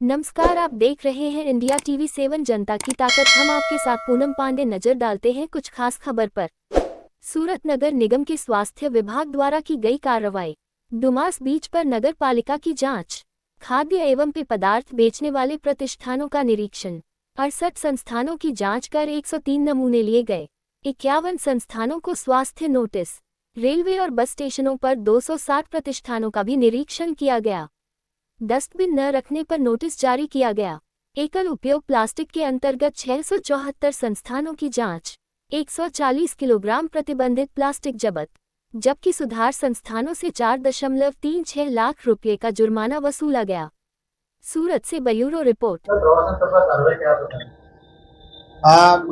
नमस्कार, आप देख रहे हैं इंडिया टीवी 7 जनता की ताकत। हम आपके साथ पूनम पांडे नजर डालते हैं कुछ खास खबर पर। सूरत नगर निगम के स्वास्थ्य विभाग द्वारा की गई कार्रवाई। डुमास बीच पर नगर पालिका की जांच। खाद्य एवं पेय पदार्थ बेचने वाले प्रतिष्ठानों का निरीक्षण। 68 संस्थानों की जांच कर 103 नमूने लिए गए। 51 संस्थानों को स्वास्थ्य नोटिस। रेलवे और बस स्टेशनों पर 260 प्रतिष्ठानों का भी निरीक्षण किया गया। डस्टबिन न रखने पर नोटिस जारी किया गया। एकल उपयोग प्लास्टिक के अंतर्गत 674 संस्थानों की जांच। 140 किलोग्राम प्रतिबंधित प्लास्टिक जब्त, जबकि सुधार संस्थानों से 4.36 लाख रुपये का जुर्माना वसूला गया। सूरत से ब्यूरो रिपोर्ट।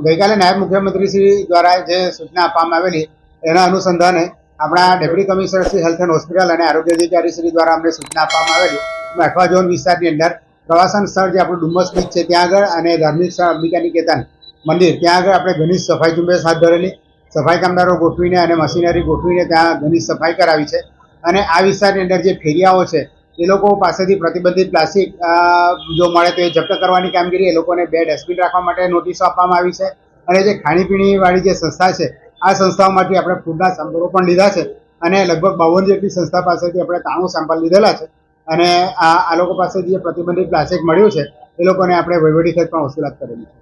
ગઈકાલે નાયબ મુખ્યમંત્રીશ્રી દ્વારા જે સૂચના આપવામાં આવેલી એના અનુસંધાને આપણા deputy commissioner Shri health and hospital અને આરોગ્ય અધિકારીશ્રી દ્વારા અમને સૂચના આપવામાં આવેલી અઠવા ઝોન વિસ્તારની અંદર પ્રવાસન સ્થળ જે આપણું ડુમસ બીચ છે ત્યાં આગળ અને ધાર્મિક સ્થળ અંબિકા નિકેતન મંદિર ત્યાં આગળ આપણે ઘણી સફાઈ ઝુંબેશ હાથ ધરેલી, સફાઈ કામદારો ગોઠવીને અને મશીનરી ગોઠવીને ત્યાં ઘણી સફાઈ કરાવી છે અને આ વિસ્તારની અંદર જે ફેરિયાઓ છે એ લોકો પાસેથી પ્રતિબંધિત પ્લાસ્ટિક જો મળે તો એ જપ્ત કરવાની કામગીરી, એ લોકોને 2 ડસ્ટબિન રાખવા માટે નોટિસો આપવામાં આવી છે અને જે ખાણીપીણી વાળી જે સંસ્થા છે આ સંસ્થાઓમાંથી આપણે ફૂડના સેમ્પલો પણ લીધા છે અને લગભગ 52 જેટલી સંસ્થા પાસેથી આપણે 93 સેમ્પલ લીધેલા છે અને આ લોકો પાસેથી જે પ્રતિબંધિત પ્લાસ્ટિક મળ્યું છે એ લોકોને આપણે વહીવટી ખર્ચ પણ વસૂલાત કરેલી છે।